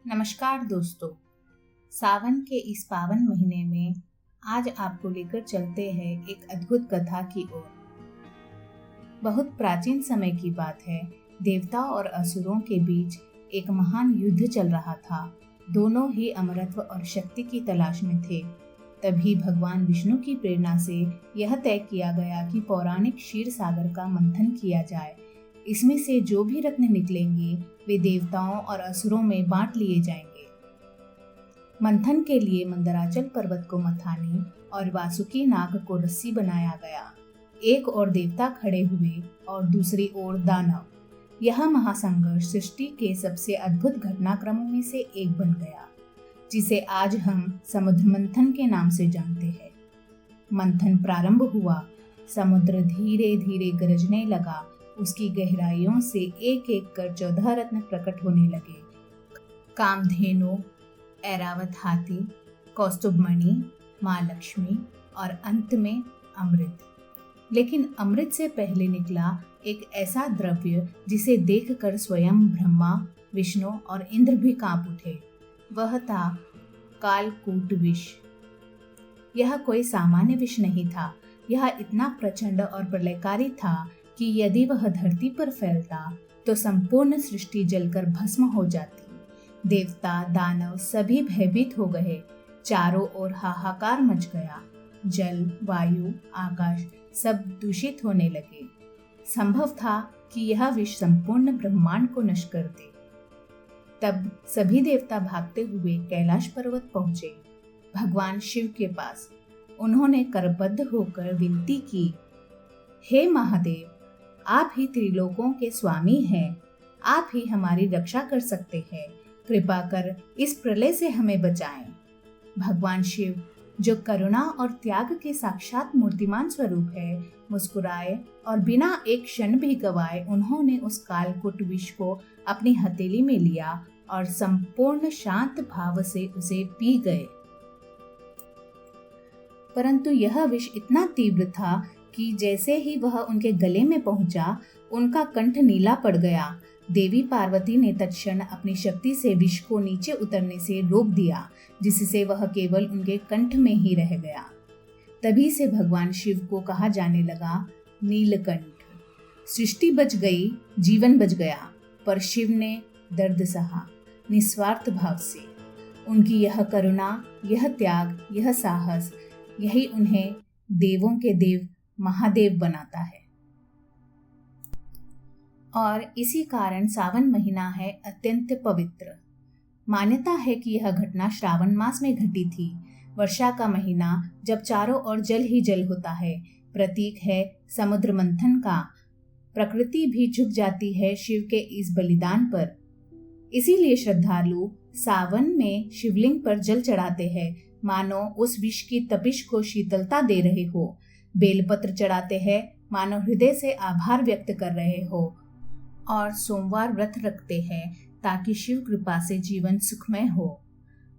नमस्कार दोस्तों। सावन के इस पावन महीने में आज आपको लेकर चलते हैं एक अद्भुत कथा की ओर। बहुत प्राचीन समय की बात है। देवता और असुरों के बीच एक महान युद्ध चल रहा था। दोनों ही अमरत्व और शक्ति की तलाश में थे। तभी भगवान विष्णु की प्रेरणा से यह तय किया गया कि पौराणिक क्षीर सागर का मंथन किया जाए। इसमें से जो भी रत्न निकलेंगे वे देवताओं और असुरों में बांट लिए जाएंगे। मंथन के लिए मंदराचल पर्वत को मथानी और वासुकी नाग को रस्सी बनाया गया। एक ओर देवता खड़े हुए और दूसरी ओर दानव। यह महासंघर्ष सृष्टि के सबसे अद्भुत घटनाक्रमों में से एक बन गया, जिसे आज हम समुद्र मंथन के नाम से जानते हैं। मंथन प्रारंभ हुआ। समुद्र धीरे धीरे गरजने लगा। उसकी गहराइयों से एक एक कर 14 रत्न प्रकट होने लगे। कामधेनु, ऐरावत हाथी, कौस्तुभमणि, माँ लक्ष्मी और अंत में अमृत। लेकिन अमृत से पहले निकला एक ऐसा द्रव्य जिसे देखकर स्वयं ब्रह्मा, विष्णु और इंद्र भी कांप उठे। वह था कालकूट विष। यह कोई सामान्य विष नहीं था। यह इतना प्रचंड और प्रलयकारी था कि यदि वह धरती पर फैलता तो संपूर्ण सृष्टि जलकर भस्म हो जाती। देवता, दानव सभी भयभीत हो गए। चारों ओर हाहाकार मच गया। जल, वायु, आकाश सब दूषित होने लगे। संभव था कि यह विष संपूर्ण ब्रह्मांड को नष्ट कर दे। तब सभी देवता भागते हुए कैलाश पर्वत पहुंचे, भगवान शिव के पास। उन्होंने करबद्ध होकर विनती की, हे महादेव, आप ही त्रिलोकों के स्वामी हैं। आप ही हमारी रक्षा कर सकते हैं। कृपा कर इस प्रलय से हमें बचाएं। भगवान शिव, जो करुणा और त्याग के साक्षात मूर्तिमान स्वरूप है, मुस्कुराए और बिना एक क्षण भी गवाए उन्होंने उस कालकूट विष को अपनी हथेली में लिया और संपूर्ण शांत भाव से उसे पी गए। परंतु यह विष इतना तीव्र था कि जैसे ही वह उनके गले में पहुंचा, उनका कंठ नीला पड़ गया। देवी पार्वती ने तत्क्षण अपनी शक्ति से विष को नीचे उतरने से रोक दिया, जिससे वह केवल उनके कंठ में ही रह गया। तभी से भगवान शिव को कहा जाने लगा नीलकंठ। सृष्टि बच गई, जीवन बच गया, पर शिव ने दर्द सहा निस्वार्थ भाव से। उनकी यह करुणा, यह त्याग, यह साहस, यही उन्हें देवों के देव महादेव बनाता है। और इसी कारण सावन महीना है अत्यंत पवित्र। मान्यता है कि यह घटना श्रावण मास में घटी थी। वर्षा का महीना जब चारों ओर जल ही जल होता है, प्रतीक है समुद्र मंथन का। प्रकृति भी झुक जाती है शिव के इस बलिदान पर। इसीलिए श्रद्धालु सावन में शिवलिंग पर जल चढ़ाते हैं, मानो उस विष की तपिश को शीतलता दे रहे हो। बेलपत्र चढ़ाते हैं, मानो हृदय से आभार व्यक्त कर रहे हो। और सोमवार व्रत रखते हैं ताकि शिव कृपा से जीवन सुखमय हो।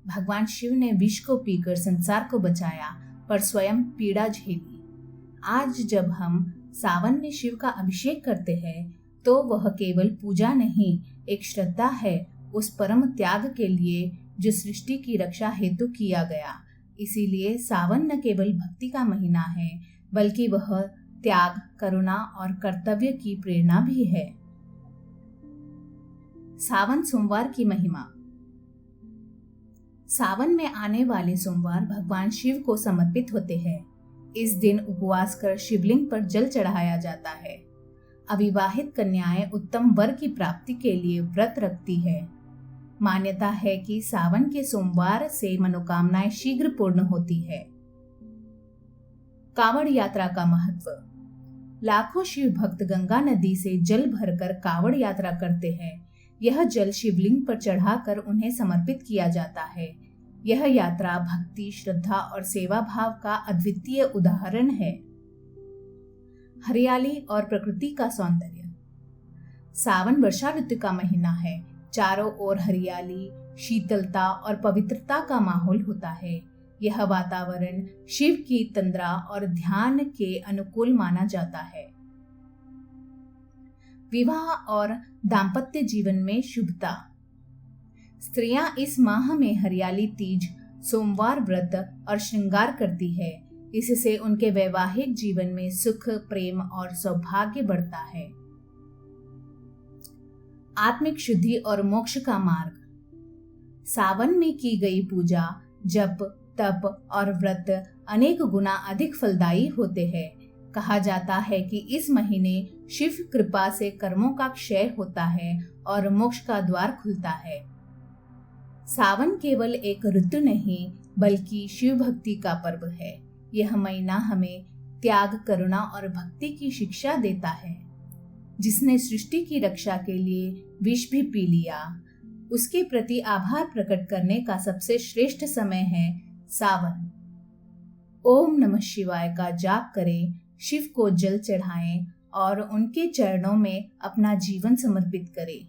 भगवान शिव ने विष को पीकर संसार को बचाया, पर स्वयं पीड़ा झेली। आज जब हम सावन में शिव का अभिषेक करते हैं तो वह केवल पूजा नहीं, एक श्रद्धा है उस परम त्याग के लिए जो सृष्टि की रक्षा हेतु किया गया। इसीलिए सावन न केवल भक्ति का महीना है, बल्कि वह त्याग, करुणा और कर्तव्य की प्रेरणा भी है। सावन सोमवार की महिमा। सावन में आने वाले सोमवार भगवान शिव को समर्पित होते हैं। इस दिन उपवास कर शिवलिंग पर जल चढ़ाया जाता है। अविवाहित कन्याएं उत्तम वर की प्राप्ति के लिए व्रत रखती है। मान्यता है कि सावन के सोमवार से मनोकामनाएं शीघ्र पूर्ण होती है। कांवड़ यात्रा का महत्व। लाखों शिव भक्त गंगा नदी से जल भरकर कांवड़ यात्रा करते हैं। यह जल शिवलिंग पर चढ़ाकर उन्हें समर्पित किया जाता है। यह यात्रा भक्ति, श्रद्धा और सेवा भाव का अद्वितीय उदाहरण है। हरियाली और प्रकृति का सौंदर्य। सावन वर्षा ऋतु का महीना है। चारों ओर हरियाली, शीतलता और पवित्रता का माहौल होता है। यह वातावरण शिव की तंद्रा और ध्यान के अनुकूल माना जाता है। विवाह और दाम्पत्य जीवन में शुभता। स्त्रियां इस माह में हरियाली तीज, सोमवार व्रत और श्रृंगार करती है। इससे उनके वैवाहिक जीवन में सुख, प्रेम और सौभाग्य बढ़ता है। आत्मिक शुद्धि और मोक्ष का मार्ग। सावन में की गई पूजा, जप, तप और व्रत अनेक गुना अधिक फलदायी होते हैं। कहा जाता है कि इस महीने शिव कृपा से कर्मों का क्षय होता है और मोक्ष का द्वार खुलता है। सावन केवल एक ऋतु नहीं बल्कि शिव भक्ति का पर्व है। यह महीना हमें त्याग, करुणा और भक्ति की शिक्षा देता है। जिसने सृष्टि की रक्षा के लिए विष भी पी लिया, उसके प्रति आभार प्रकट करने का सबसे श्रेष्ठ समय है सावन। ओम नमः शिवाय का जाप करें, शिव को जल चढ़ाएं और उनके चरणों में अपना जीवन समर्पित करें,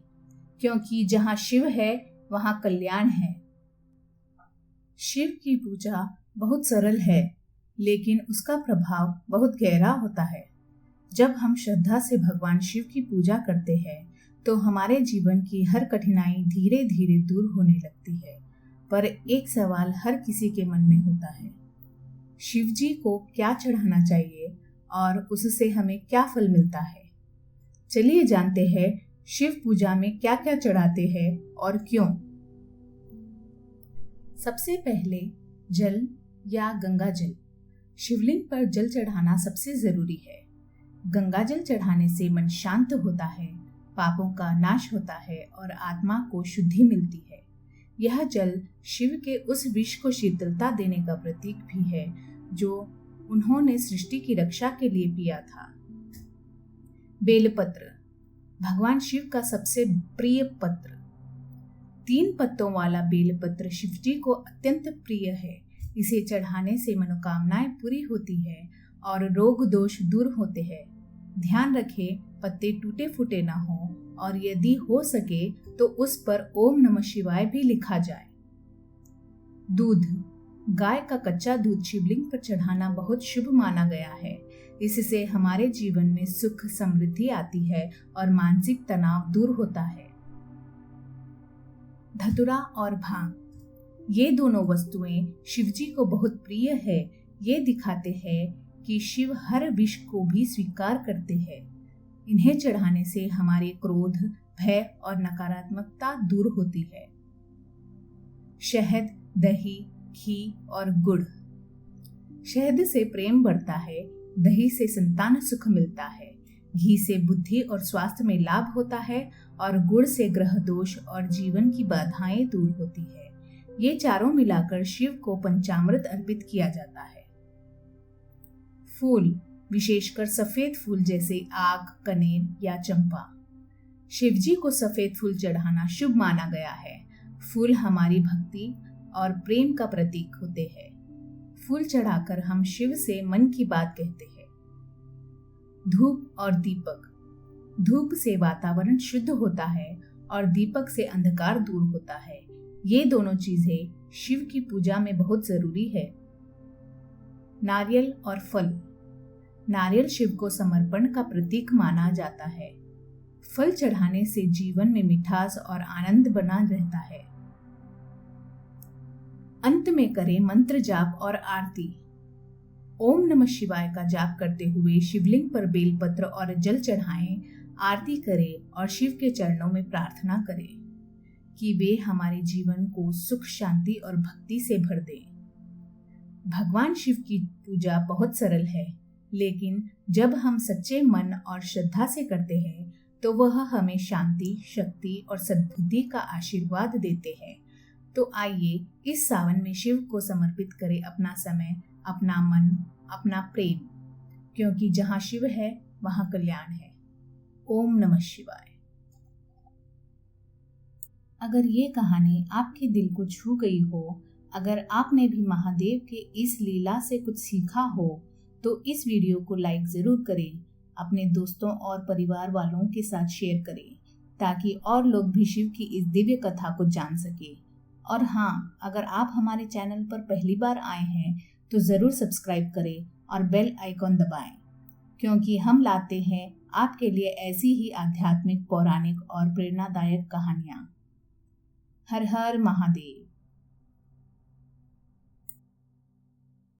क्योंकि जहाँ शिव है वहाँ कल्याण है। शिव की पूजा बहुत सरल है, लेकिन उसका प्रभाव बहुत गहरा होता है। जब हम श्रद्धा से भगवान शिव की पूजा करते हैं तो हमारे जीवन की हर कठिनाई धीरे धीरे दूर होने लगती है। पर एक सवाल हर किसी के मन में होता है, शिव जी को क्या चढ़ाना चाहिए और उससे हमें क्या फल मिलता है। चलिए जानते हैं शिव पूजा में क्या क्या चढ़ाते हैं और क्यों। सबसे पहले जल या गंगा जल। शिवलिंग पर जल चढ़ाना सबसे जरूरी है। गंगा जल चढ़ाने से मन शांत होता है, पापों का नाश होता है और आत्मा को शुद्धि मिलती है। यह जल शिव के उस विष को शीतलता देने का प्रतीक भी है जो उन्होंने सृष्टि की रक्षा के लिए पिया था। बेलपत्र, भगवान शिव का सबसे प्रिय पत्र। 3 पत्तों वाला बेलपत्र शिव जी को अत्यंत प्रिय है। इसे चढ़ाने से मनोकामनाएं पूरी होती है और रोग दोष दूर होते हैं। ध्यान रखें पत्ते टूटे फूटे ना हो और यदि हो सके तो उस पर ओम नमः शिवाय भी लिखा जाए। दूध, गाय का कच्चा दूध शिवलिंग पर चढ़ाना बहुत शुभ माना गया है। इससे हमारे जीवन में सुख, समृद्धि आती है और मानसिक तनाव दूर होता है। धतूरा और भांग, ये दोनों वस्तुएं शिवजी को बहुत प्रिय है। ये दिखाते हैं कि शिव हर विष को भी स्वीकार करते हैं। इन्हें चढ़ाने से हमारे क्रोध, भय और नकारात्मकता दूर होती है। शहद, दही, घी और गुड़। शहद से प्रेम बढ़ता है, दही से संतान सुख मिलता है, घी से बुद्धि और स्वास्थ्य में लाभ होता है और गुड़ से ग्रह दोष और जीवन की बाधाएं दूर होती है। ये चारों मिलाकर शिव को पंचामृत अर्पित किया जाता है। फूल, विशेषकर सफेद फूल जैसे आक, कनेर या चंपा। शिवजी को सफेद फूल चढ़ाना शुभ माना गया है। फूल हमारी भक्ति और प्रेम का प्रतीक होते हैं। फूल चढ़ाकर हम शिव से मन की बात कहते हैं। धूप और दीपक। धूप से वातावरण शुद्ध होता है और दीपक से अंधकार दूर होता है। ये दोनों चीजें शिव की पूजा में बहुत जरूरी है। नारियल और फल। नारियल शिव को समर्पण का प्रतीक माना जाता है। फल चढ़ाने से जीवन में मिठास और आनंद बना रहता है। अंत में करें मंत्र जाप और आरती। ओम नमः शिवाय का जाप करते हुए शिवलिंग पर बेलपत्र और जल चढ़ाएं, आरती करें और शिव के चरणों में प्रार्थना करें कि वे हमारे जीवन को सुख, शांति और भक्ति से भर दें। भगवान शिव की पूजा बहुत सरल है, लेकिन जब हम सच्चे मन और श्रद्धा से करते हैं तो वह हमें शांति, शक्ति और सद्बुद्धि का आशीर्वाद देते हैं। तो आइए इस सावन में शिव को समर्पित करें अपना समय, अपना मन, अपना प्रेम, क्योंकि जहाँ शिव है वहाँ कल्याण है। ओम नमः शिवाय। अगर ये कहानी आपके दिल को छू गई हो, अगर आपने भी महादेव के इस लीला से कुछ सीखा हो, तो इस वीडियो को लाइक जरूर करें, अपने दोस्तों और परिवार वालों के साथ शेयर करें, ताकि और लोग भी शिव की इस दिव्य कथा को जान सके। और हाँ, अगर आप हमारे चैनल पर पहली बार आए हैं तो ज़रूर सब्सक्राइब करें और बेल आइकॉन दबाएं, क्योंकि हम लाते हैं आपके लिए ऐसी ही आध्यात्मिक, पौराणिक और प्रेरणादायक कहानियाँ। हर हर महादेव।